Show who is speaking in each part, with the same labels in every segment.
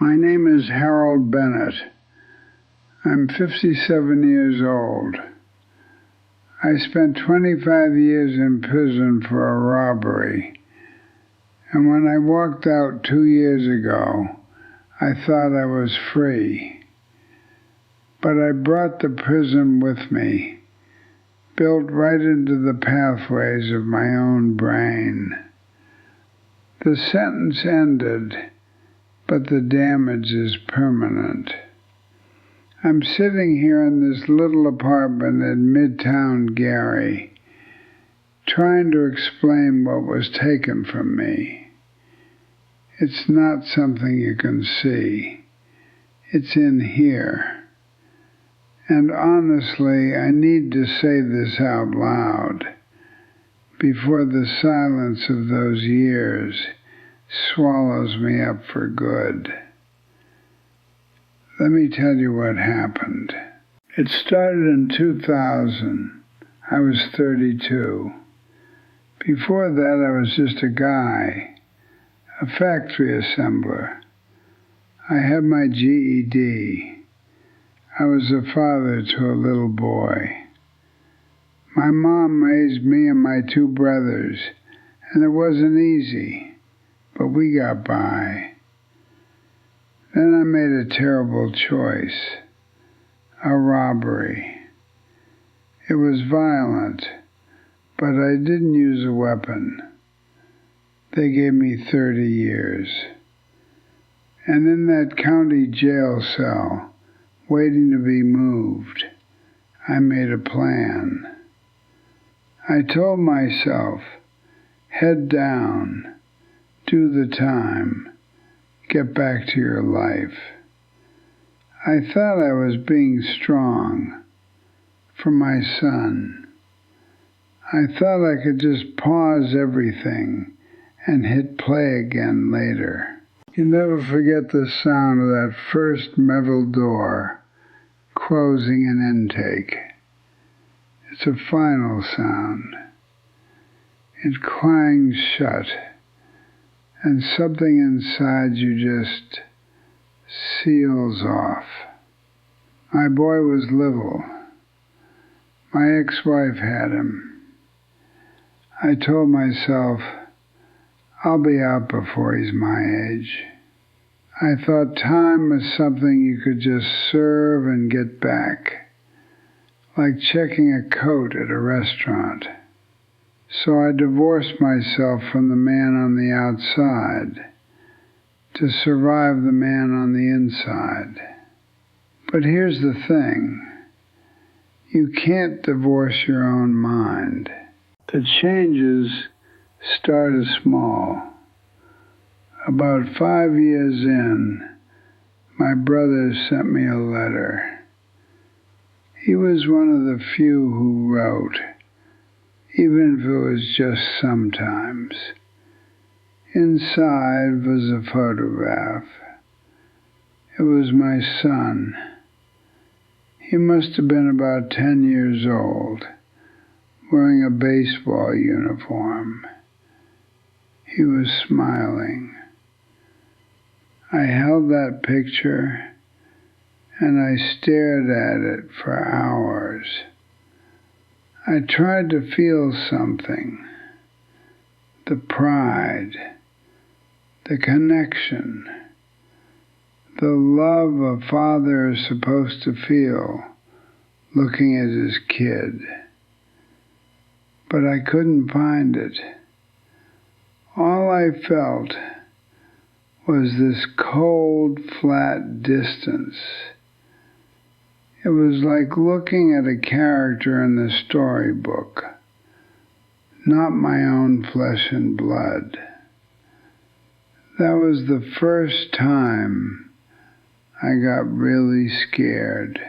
Speaker 1: My name is Harold Bennett. I'm 57 years old. I spent 25 years in prison for a robbery, and when I walked out 2 years ago, I thought I was free. But I brought the prison with me, built right into the pathways of my own brain. The sentence ended, but the damage is permanent. I'm sitting here in this little apartment in Midtown Gary, trying to explain what was taken from me. It's not something you can see. It's in here. And honestly, I need to say this out loud before the silence of those years swallows me up for good. Let me tell you what happened. It started in 2000. I was 32. Before that, I was just a guy, a factory assembler. I had my GED. I was a father to a little boy. My mom raised me and my two brothers, and it wasn't easy, but we got by. Then I made a terrible choice, a robbery. It was violent, but I didn't use a weapon. They gave me 30 years. And in that county jail cell, waiting to be moved, I made a plan. I told myself, head down, do the time, get back to your life. I thought I was being strong for my son. I thought I could just pause everything and hit play again later. You never forget the sound of that first metal door closing an intake. It's a final sound. It clangs shut, and something inside you just seals off. My boy was little. My ex-wife had him. I told myself, I'll be out before he's my age. I thought time was something you could just serve and get back, like checking a coat at a restaurant. So I divorced myself from the man on the outside to survive the man on the inside. But here's the thing. You can't divorce your own mind. The changes started small. About 5 years in, my brother sent me a letter. He was one of the few who wrote, even if it was just sometimes. Inside was a photograph. It was my son. He must have been about 10 years old, wearing a baseball uniform. He was smiling. I held that picture and I stared at it for hours. I tried to feel something, the pride, the connection, the love a father is supposed to feel looking at his kid. But I couldn't find it. All I felt was this cold, flat distance. It was like looking at a character in the storybook, not my own flesh and blood. That was the first time I got really scared.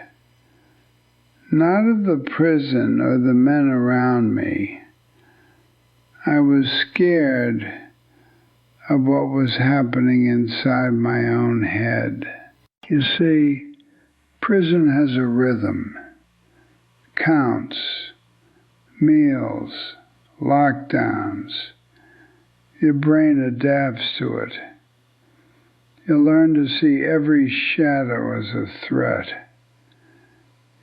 Speaker 1: Not of the prison or the men around me. I was scared of what was happening inside my own head. You see, prison has a rhythm. Counts, meals, lockdowns. Your brain adapts to it. You'll learn to see every shadow as a threat.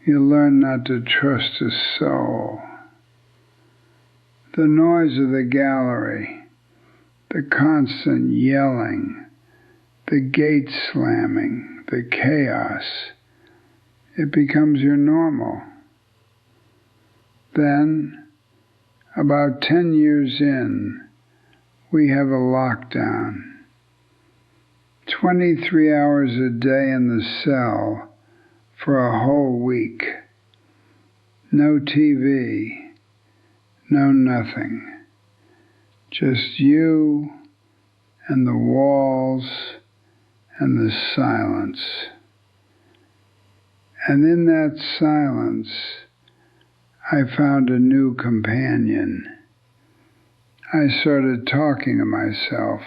Speaker 1: You'll learn not to trust a soul. The noise of the gallery, the constant yelling, the gate slamming, the chaos, it becomes your normal. Then, about 10 years in, we have a lockdown. 23 hours a day in the cell for a whole week. No TV, no nothing. Just you and the walls and the silence. And in that silence, I found a new companion. I started talking to myself.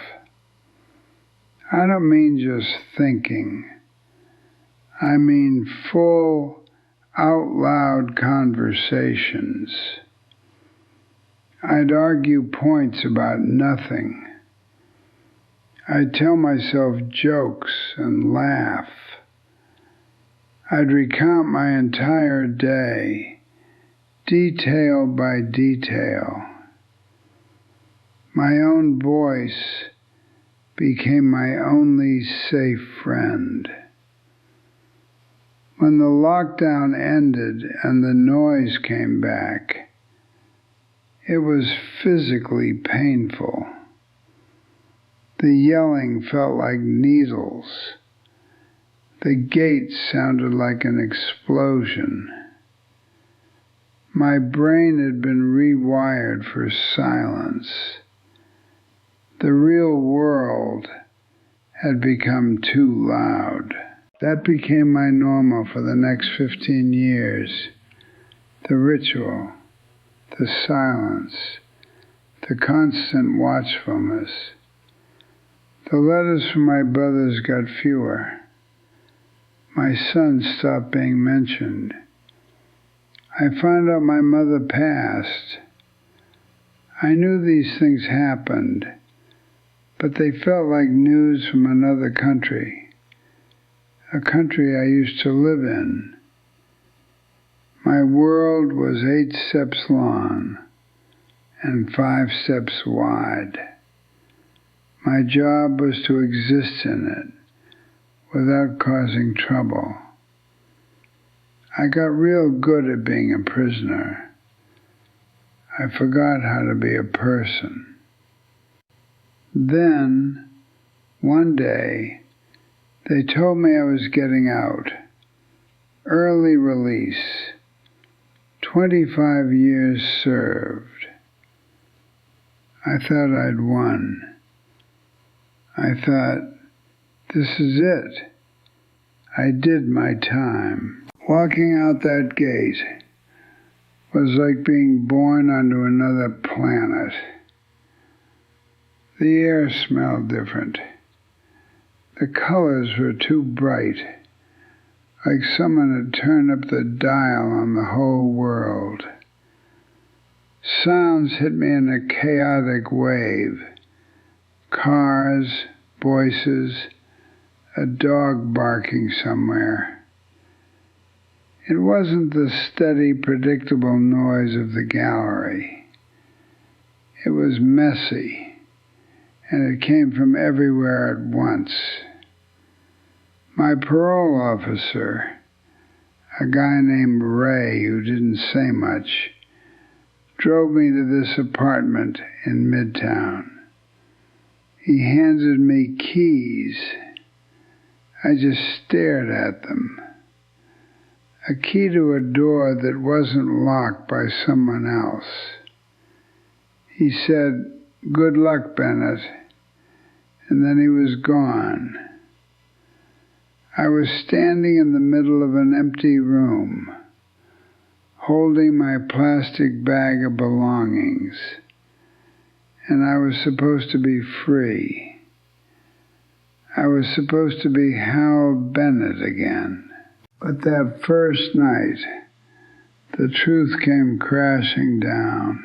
Speaker 1: I don't mean just thinking. I mean full, out-loud conversations. I'd argue points about nothing. I'd tell myself jokes and laugh. I'd recount my entire day, detail by detail. My own voice became my only safe friend. When the lockdown ended and the noise came back, it was physically painful. The yelling felt like needles. The gate sounded like an explosion. My brain had been rewired for silence. The real world had become too loud. That became my normal for the next 15 years. The ritual, the silence, the constant watchfulness. The letters from my brothers got fewer. My son stopped being mentioned. I found out my mother passed. I knew these things happened, but they felt like news from another country, a country I used to live in. My world was 8 steps long and 5 steps wide. My job was to exist in it without causing trouble. I got real good at being a prisoner. I forgot how to be a person. Then, one day, they told me I was getting out. Early release. 25 years served. I thought I'd won. I thought, this is it. I did my time. Walking out that gate was like being born onto another planet. The air smelled different. The colors were too bright, like someone had turned up the dial on the whole world. Sounds hit me in a chaotic wave. Cars, voices, a dog barking somewhere. It wasn't the steady, predictable noise of the gallery. It was messy, and it came from everywhere at once. My parole officer, a guy named Ray who didn't say much, drove me to this apartment in Midtown. He handed me keys. I just stared at them. A key to a door that wasn't locked by someone else. He said, "Good luck, Bennett," and then he was gone. I was standing in the middle of an empty room, holding my plastic bag of belongings, and I was supposed to be free. I was supposed to be Hal Bennett again. But that first night, the truth came crashing down.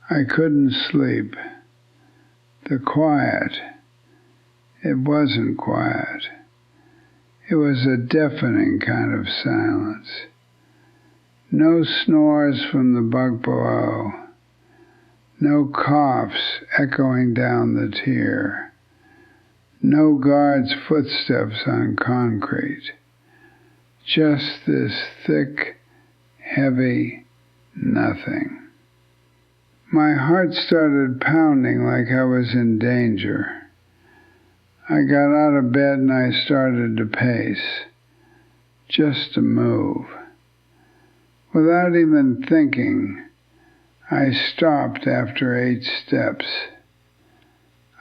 Speaker 1: I couldn't sleep. The quiet, It wasn't quiet. It was a deafening kind of silence. No snores from the bunk below. No coughs echoing down the tier. No guard's footsteps on concrete. Just this thick, heavy nothing. My heart started pounding like I was in danger. I got out of bed and I started to pace, just to move. Without even thinking, I stopped after 8 steps.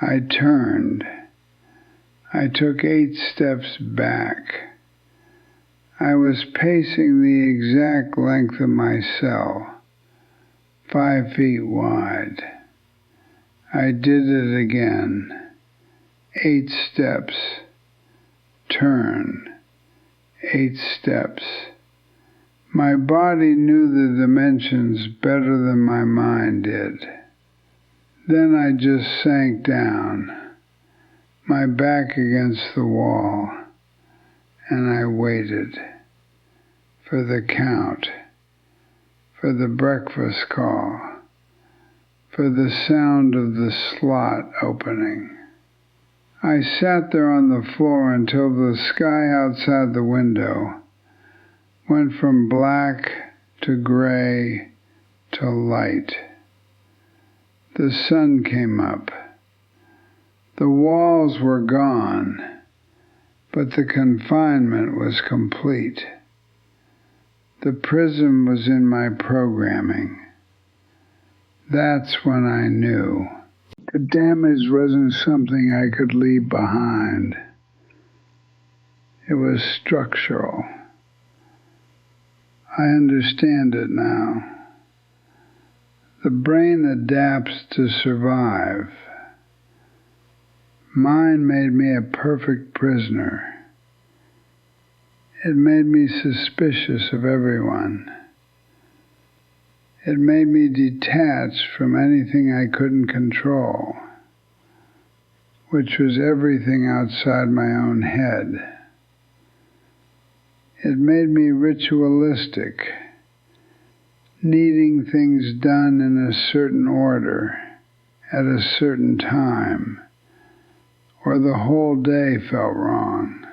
Speaker 1: I turned. I took 8 steps back. I was pacing the exact length of my cell, 5 feet wide. I did it again. 8 steps. Turn. 8 steps. My body knew the dimensions better than my mind did. Then I just sank down, my back against the wall, and I waited for the count, for the breakfast call, for the sound of the slot opening. I sat there on the floor until the sky outside the window went from black to gray to light. The sun came up. The walls were gone, but the confinement was complete. The prison was in my programming. That's when I knew. The damage wasn't something I could leave behind. It was structural. I understand it now. The brain adapts to survive. Mine made me a perfect prisoner. It made me suspicious of everyone. It made me detached from anything I couldn't control, which was everything outside my own head. It made me ritualistic, needing things done in a certain order, at a certain time, or the whole day felt wrong.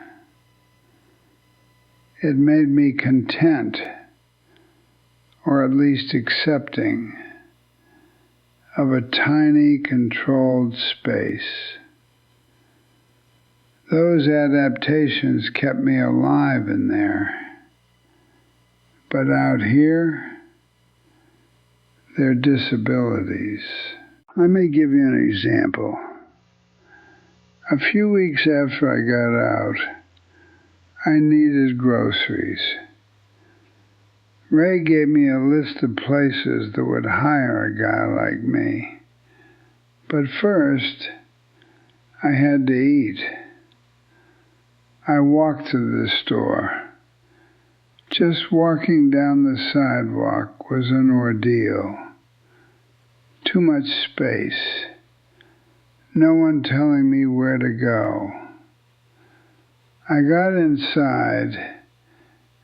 Speaker 1: It made me content, or at least accepting, of a tiny, controlled space. Those adaptations kept me alive in there. But out here, they're disabilities. I may give you an example. A few weeks after I got out, I needed groceries. Ray gave me a list of places that would hire a guy like me. But first, I had to eat. I walked to the store. Just walking down the sidewalk was an ordeal. Too much space. No one telling me where to go. I got inside,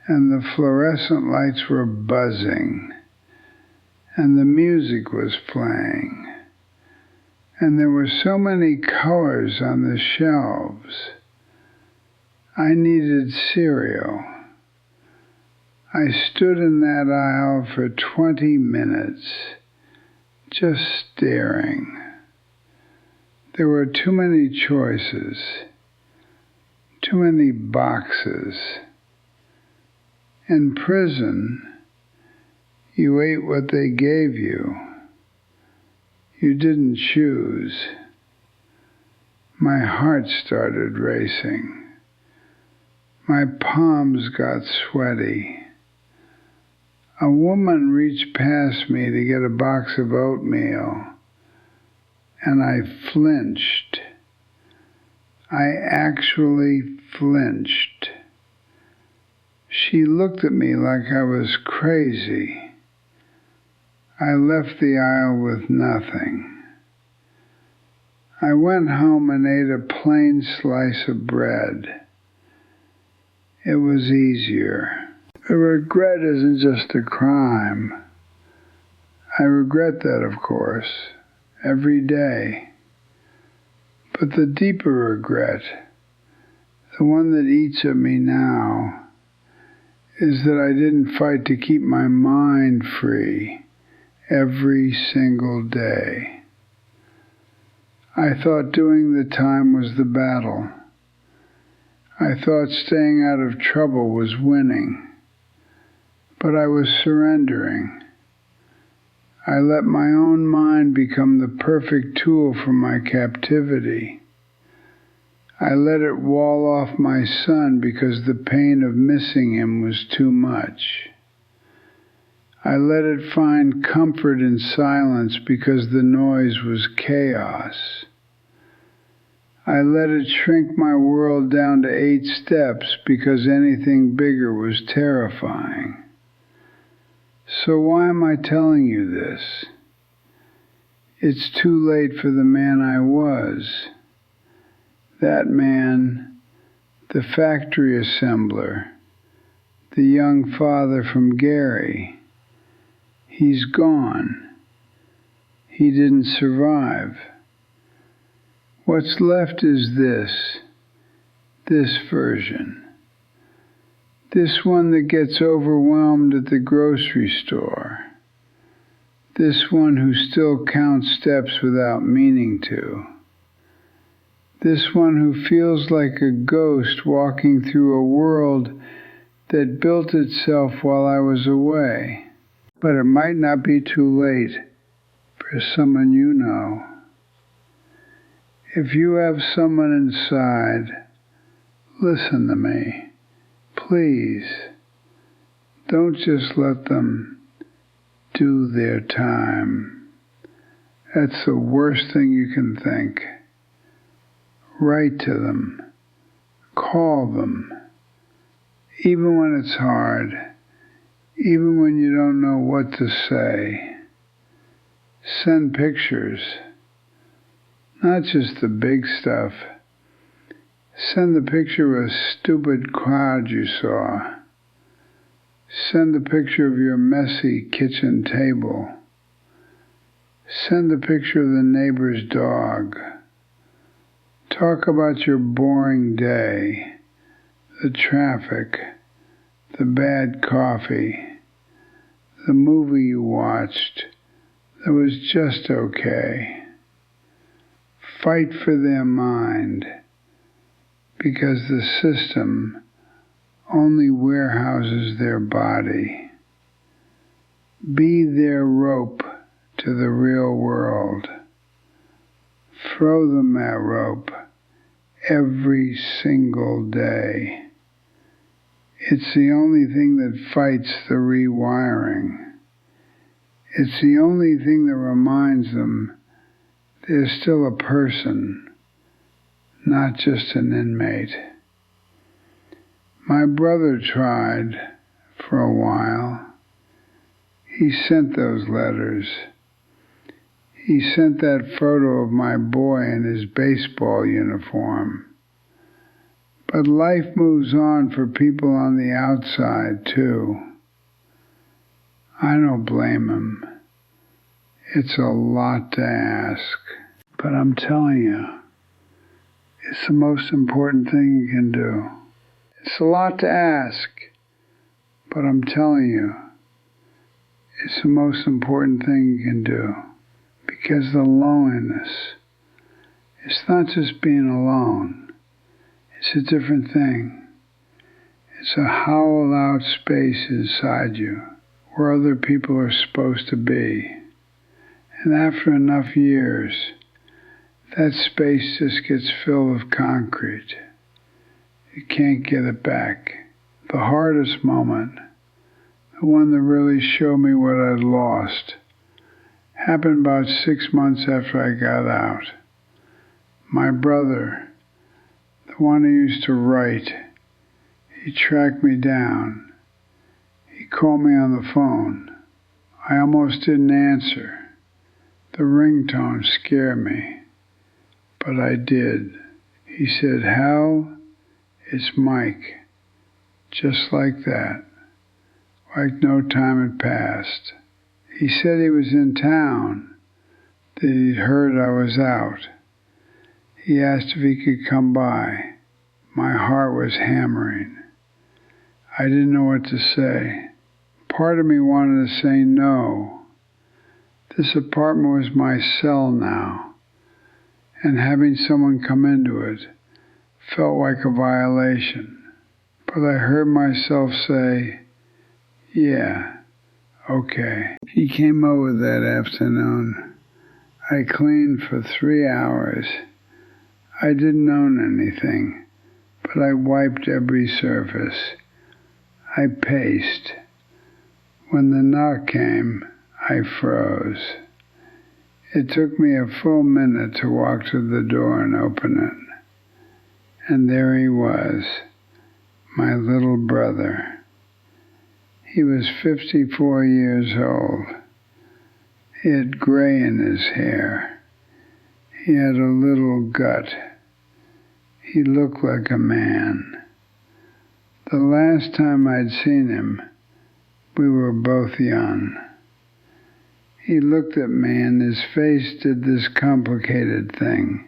Speaker 1: and the fluorescent lights were buzzing, and the music was playing, and there were so many colors on the shelves. I needed cereal. I stood in that aisle for 20 minutes, just staring. There were too many choices, too many boxes. In prison, you ate what they gave you. You didn't choose. My heart started racing. My palms got sweaty. A woman reached past me to get a box of oatmeal, and I flinched. I actually flinched. She looked at me like I was crazy. I left the aisle with nothing. I went home and ate a plain slice of bread. It was easier. A regret isn't just a crime. I regret that, of course, every day. But the deeper regret, the one that eats at me now, is that I didn't fight to keep my mind free every single day. I thought doing the time was the battle. I thought staying out of trouble was winning. But I was surrendering. I let my own mind become the perfect tool for my captivity. I let it wall off my son because the pain of missing him was too much. I let it find comfort in silence because the noise was chaos. I let it shrink my world down to 8 steps because anything bigger was terrifying. So why am I telling you this? It's too late for the man I was. That man, the factory assembler, the young father from Gary. He's gone. He didn't survive. What's left is this version. This one that gets overwhelmed at the grocery store. This one who still counts steps without meaning to. This one who feels like a ghost walking through a world that built itself while I was away. But it might not be too late for someone you know. If you have someone inside, listen to me. Please, don't just let them do their time. That's the worst thing you can think. Write to them. Call them. Even when it's hard. Even when you don't know what to say. Send pictures. Not just the big stuff. Send the picture of a stupid cloud you saw. Send the picture of your messy kitchen table. Send the picture of the neighbor's dog. Talk about your boring day, the traffic, the bad coffee, the movie you watched that was just okay. Fight for their mind, because the system only warehouses their body. Be their rope to the real world. Throw them that rope every single day. It's the only thing that fights the rewiring. It's the only thing that reminds them there's still a person, not just an inmate. My brother tried for a while. He sent those letters. He sent that photo of my boy in his baseball uniform. But life moves on for people on the outside, too. I don't blame him. It's a lot to ask. But I'm telling you, it's the most important thing you can do. It's a lot to ask, but I'm telling you, it's the most important thing you can do. Because the loneliness, it's not just being alone. It's a different thing. It's a hollowed out space inside you where other people are supposed to be. And after enough years, that space just gets filled with concrete. You can't get it back. The hardest moment, the one that really showed me what I'd lost, happened about 6 months after I got out. My brother, the one who used to write, he tracked me down. He called me on the phone. I almost didn't answer. The ringtone scared me. but I did. He said, "Hal, it's Mike." Just like that, like no time had passed. He said he was in town, that he'd heard I was out. He asked if he could come by. My heart was hammering. I didn't know what to say. Part of me wanted to say no. This apartment was my cell now, and having someone come into it felt like a violation. But I heard myself say, "Yeah, okay." He came over that afternoon. I cleaned for 3 hours. I didn't own anything, but I wiped every surface. I paced. When the knock came, I froze. It took me a full minute to walk to the door and open it. And there he was, my little brother. He was 54 years old. He had gray in his hair. He had a little gut. He looked like a man. The last time I'd seen him, we were both young. He looked at me and his face did this complicated thing.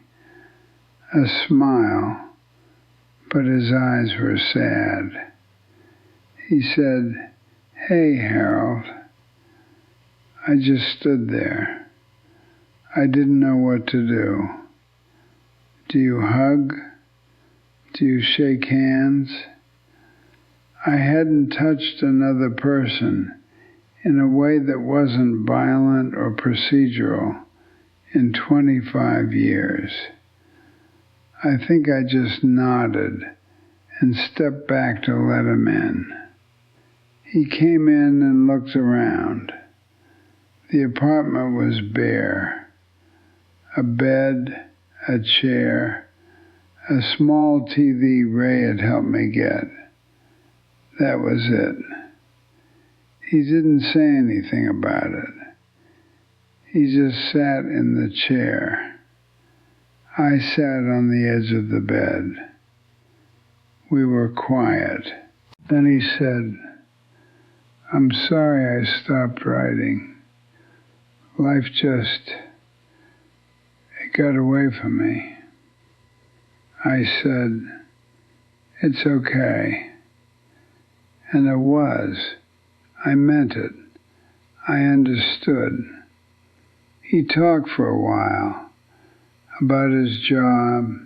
Speaker 1: A smile, but his eyes were sad. He said, "Hey, Harold." I just stood there. I didn't know what to do. Do you hug? Do you shake hands? I hadn't touched another person in a way that wasn't violent or procedural in 25 years. I think I just nodded and stepped back to let him in. He came in and looked around. The apartment was bare. A bed, a chair, a small TV Ray had helped me get. That was it. He didn't say anything about it. He just sat in the chair. I sat on the edge of the bed. We were quiet. Then he said, "I'm sorry I stopped writing. Life it got away from me." I said, "It's okay." And it was. I meant it. I understood. He talked for a while about his job,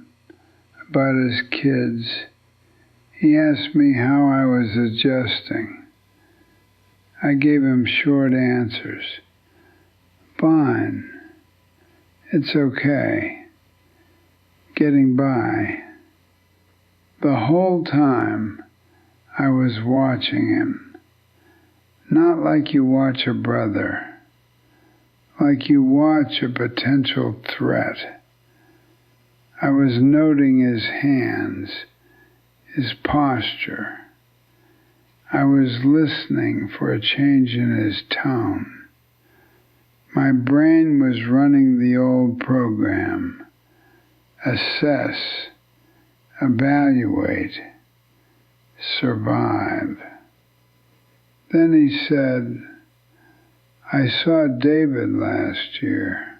Speaker 1: about his kids. He asked me how I was adjusting. I gave him short answers. Fine. It's okay. Getting by. The whole time I was watching him. Not like you watch a brother. Like you watch a potential threat. I was noting his hands, his posture. I was listening for a change in his tone. My brain was running the old program. Assess, evaluate, survive. Then he said, "I saw David last year."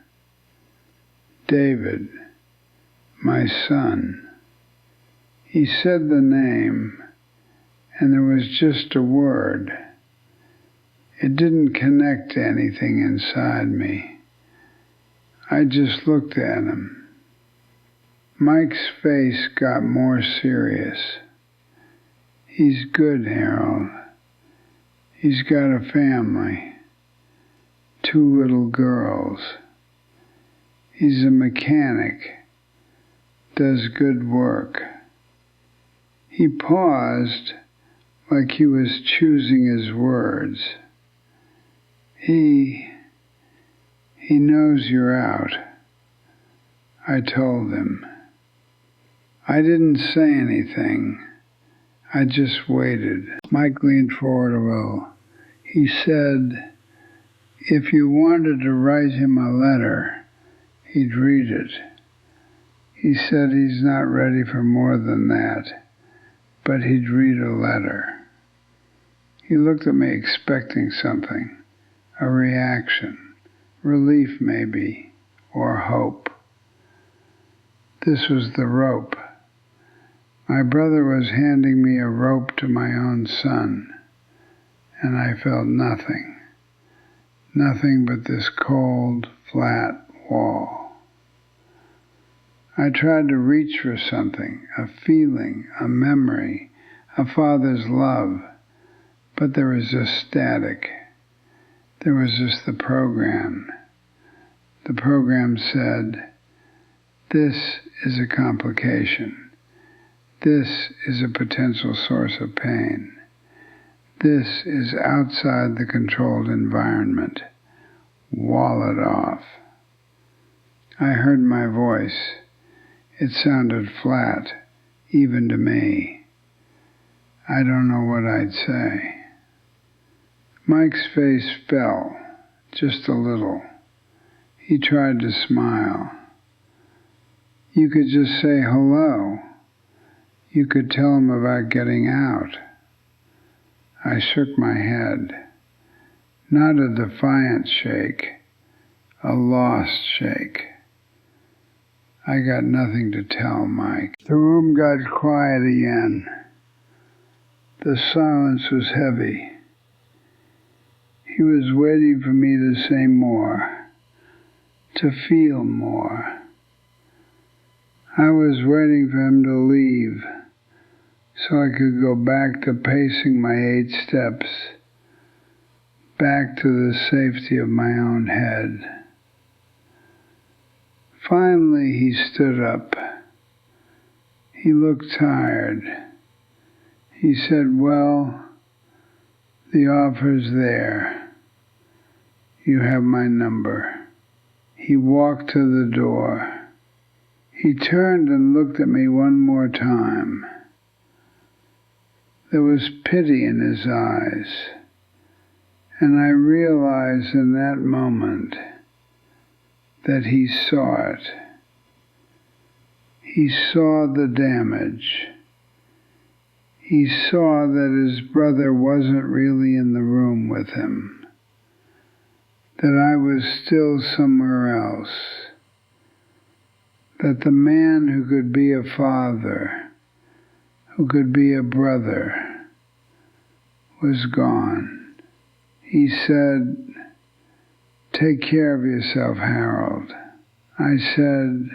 Speaker 1: David, my son. He said the name, and there was just a word. It didn't connect to anything inside me. I just looked at him. Mike's face got more serious. "He's good, Harold. He's got a family. 2 little girls. He's a mechanic. Does good work." He paused like he was choosing his words. He knows you're out," I told him. I didn't say anything. I just waited. Mike leaned forward a little. He said, "If you wanted to write him a letter, he'd read it. He said he's not ready for more than that, but he'd read a letter. He looked at me expecting something, a reaction, relief maybe, or hope. This was the rope. My brother was handing me a rope to my own son, and I felt nothing but this cold, flat wall. I tried to reach for something, a feeling, a memory, a father's love, but there was just static. There was just the program. The program said, "This is a complication. This is a potential source of pain. This is outside the controlled environment. Wall it off." I heard my voice. It sounded flat, even to me. I don't know what I'd say. Mike's face fell, just a little. He tried to smile. You could just say hello. You could tell him about getting out. I shook my head. Not a defiant shake, a lost shake. I got nothing to tell Mike. The room got quiet again. The silence was heavy. He was waiting for me to say more, to feel more. I was waiting for him to leave so I could go back to pacing my 8 steps, back to the safety of my own head. Finally, he stood up. He looked tired. He said, "Well, the offer's there. You have my number." He walked to the door. He turned and looked at me one more time. There was pity in his eyes, and I realized in that moment that he saw it. He saw the damage. He saw that his brother wasn't really in the room with him, that I was still somewhere else, that the man who could be a father, who could be a brother, was gone. He said, "Take care of yourself, Harold." I said,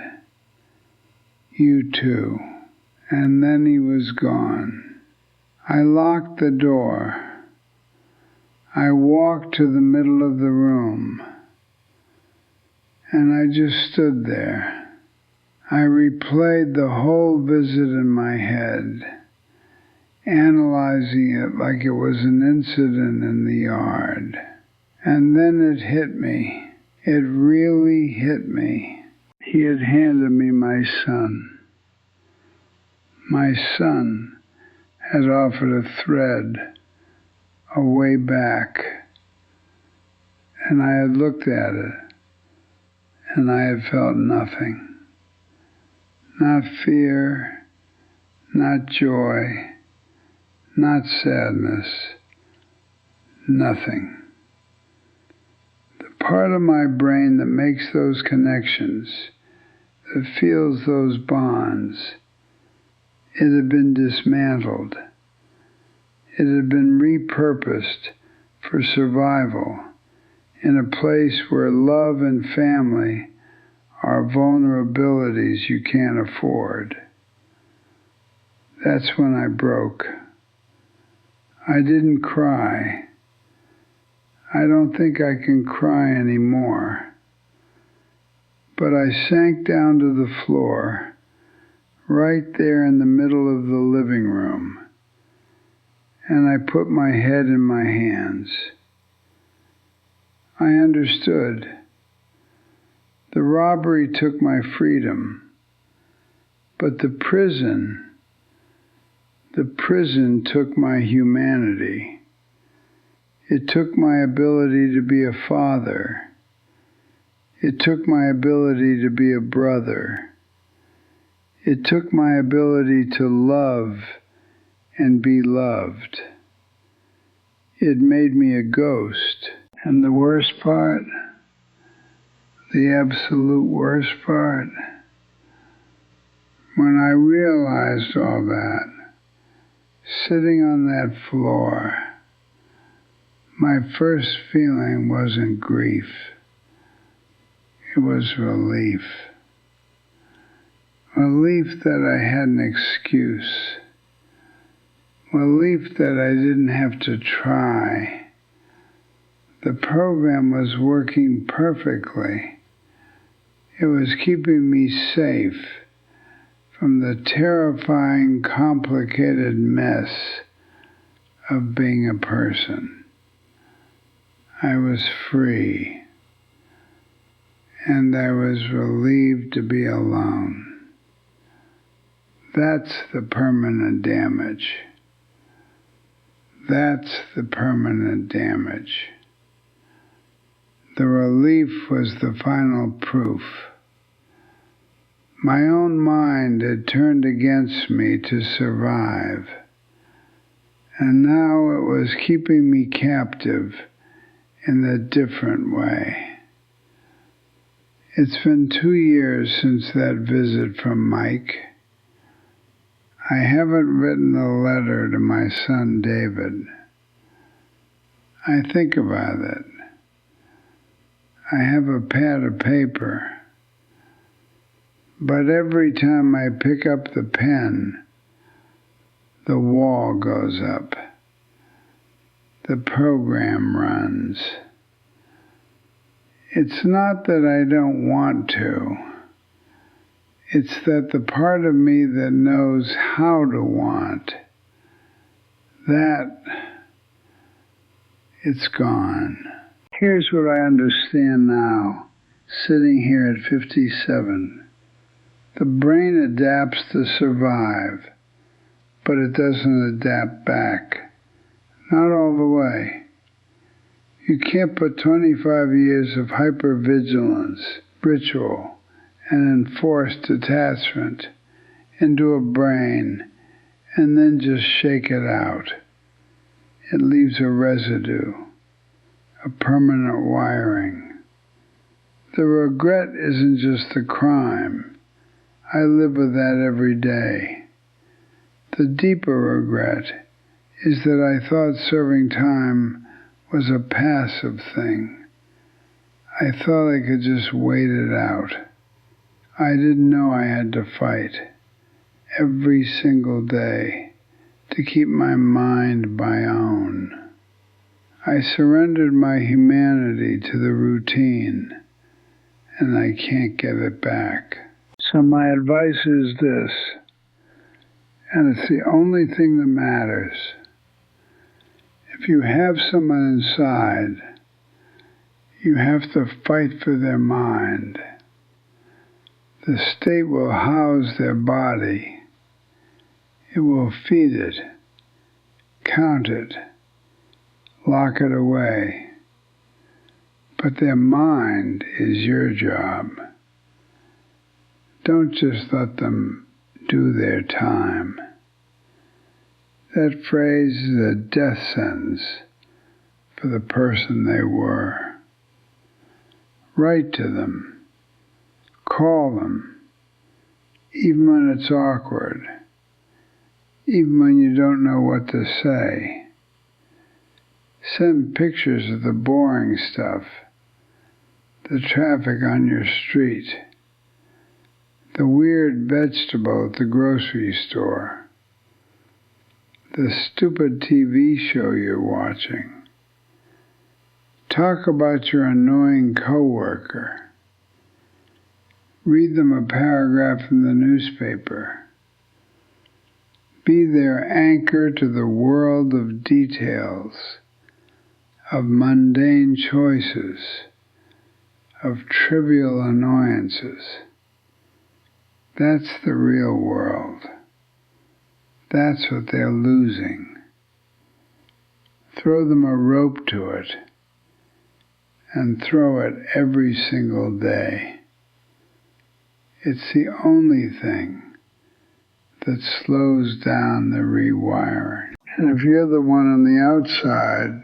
Speaker 1: "You too." And then he was gone. I locked the door. I walked to the middle of the room, and I just stood there. I replayed the whole visit in my head, analyzing it like it was an incident in the yard. And then it hit me. It really hit me. He had handed me my son. My son had offered a thread, a way back, and I had looked at it, and I had felt nothing. Not fear, not joy, not sadness, nothing. The part of my brain that makes those connections, that feels those bonds, it had been dismantled. It had been repurposed for survival in a place where love and family are vulnerabilities you can't afford. That's when I broke. I didn't cry. I don't think I can cry anymore. But I sank down to the floor, right there in the middle of the living room, and I put my head in my hands. I understood. The robbery took my freedom, but the prison took my humanity. It took my ability to be a father. It took my ability to be a brother. It took my ability to love and be loved. It made me a ghost. And the worst part, the absolute worst part, when I realized all that, sitting on that floor, my first feeling wasn't grief. It was relief. Relief that I had an excuse. Relief that I didn't have to try. The program was working perfectly. It was keeping me safe from the terrifying, complicated mess of being a person. I was free, and I was relieved to be alone. That's the permanent damage. That's the permanent damage. The relief was the final proof. My own mind had turned against me to survive, and now it was keeping me captive in a different way. It's been 2 years since that visit from Mike. I haven't written a letter to my son David. I think about it. I have a pad of paper. But every time I pick up the pen, the wall goes up. The program runs. It's not that I don't want to. It's that the part of me that knows how to want, it's gone. Here's what I understand now, sitting here at 57. The brain adapts to survive, but it doesn't adapt back. Not all the way. You can't put 25 years of hypervigilance, ritual, and enforced detachment into a brain and then just shake it out. It leaves a residue, a permanent wiring. The regret isn't just the crime. I live with that every day. The deeper regret is that I thought serving time was a passive thing. I thought I could just wait it out. I didn't know I had to fight every single day to keep my mind my own. I surrendered my humanity to the routine, and I can't get it back. So my advice is this, and it's the only thing that matters. If you have someone inside, you have to fight for their mind. The state will house their body. It will feed it, count it, lock it away. But their mind is your job. Don't just let them do their time. That phrase is a death sentence for the person they were. Write to them. Call them. Even when it's awkward. Even when you don't know what to say. Send pictures of the boring stuff. The traffic on your street. The weird vegetable at the grocery store. The stupid TV show you're watching. Talk about your annoying coworker. Read them a paragraph from the newspaper. Be their anchor to the world of details, of mundane choices, of trivial annoyances. That's the real world. That's what they're losing. Throw them a rope to it, and throw it every single day. It's the only thing that slows down the rewiring. And if you're the one on the outside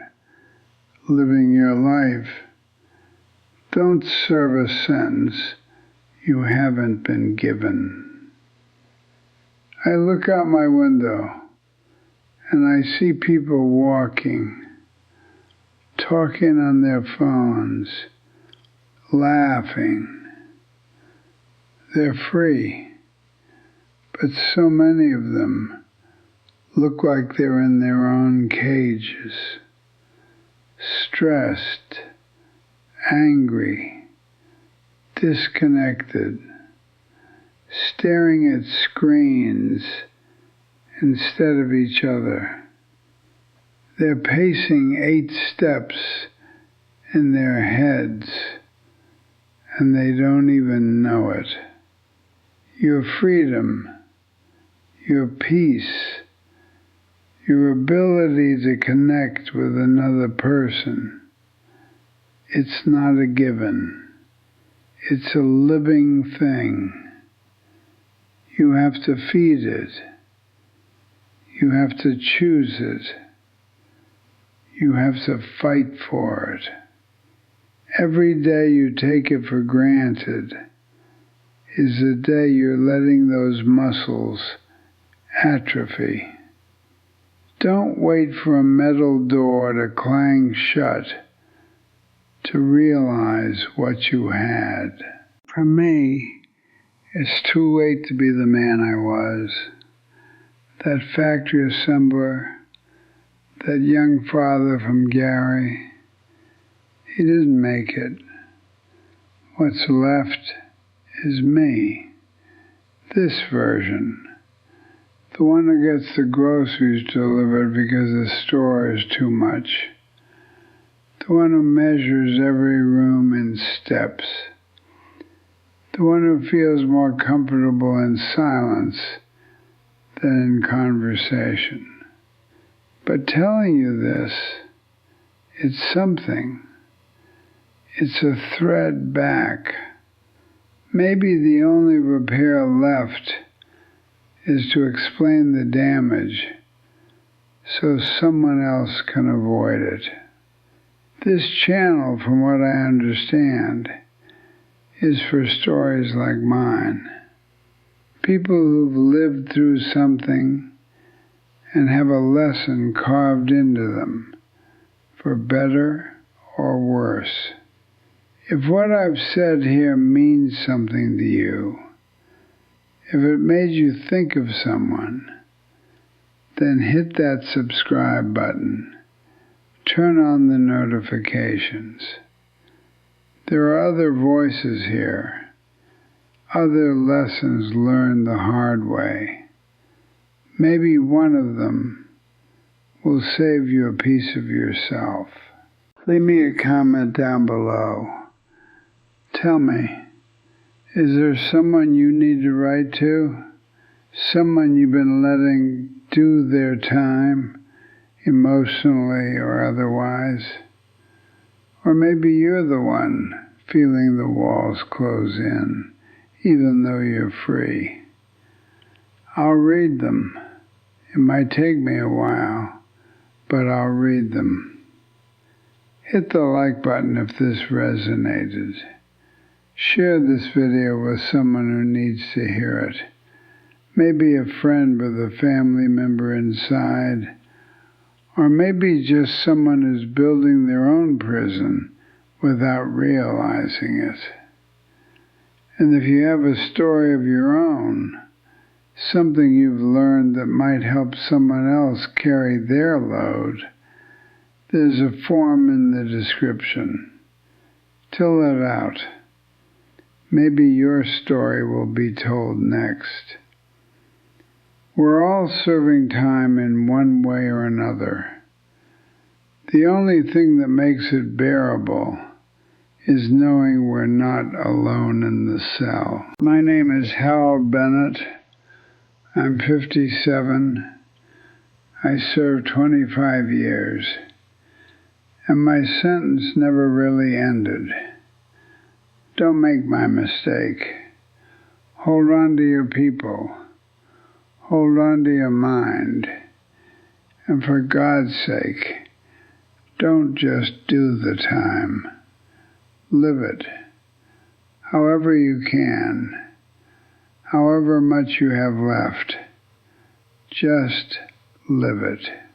Speaker 1: living your life, don't serve a sentence you haven't been given. I look out my window and I see people walking, talking on their phones, laughing. They're free, but so many of them look like they're in their own cages, stressed, angry, disconnected, staring at screens instead of each other. They're pacing 8 steps in their heads, and they don't even know it. Your freedom, your peace, your ability to connect with another person, it's not a given. It's a living thing. You have to feed it. You have to choose it. You have to fight for it. Every day you take it for granted is the day you're letting those muscles atrophy. Don't wait for a metal door to clang shut to realize what you had. For me, it's too late to be the man I was. That factory assembler, that young father from Gary, he didn't make it. What's left is me, this version, the one who gets the groceries delivered because the store is too much, the one who measures every room in steps, the one who feels more comfortable in silence than in conversation. But telling you this, it's something. It's a thread back. Maybe the only repair left is to explain the damage so someone else can avoid it. This channel, from what I understand, is for stories like mine. People who've lived through something and have a lesson carved into them, for better or worse. If what I've said here means something to you, if it made you think of someone, then hit that subscribe button. Turn on the notifications. There are other voices here, other lessons learned the hard way. Maybe one of them will save you a piece of yourself. Leave me a comment down below. Tell me, is there someone you need to write to? Someone you've been letting do their time, emotionally or otherwise? Or maybe you're the one feeling the walls close in, even though you're free. I'll read them. It might take me a while, but I'll read them. Hit the like button if this resonated. Share this video with someone who needs to hear it. Maybe a friend with a family member inside, or maybe just someone who's building their own prison without realizing it. And if you have a story of your own, something you've learned that might help someone else carry their load, there's a form in the description. Fill it out. Maybe your story will be told next. We're all serving time in one way or another. The only thing that makes it bearable is knowing we're not alone in the cell. My name is Harold Bennett. I'm 57. I served 25 years, and my sentence never really ended. Don't make my mistake. Hold on to your people. Hold on to your mind. And for God's sake, don't just do the time. Live it. However you can. However much you have left. Just live it.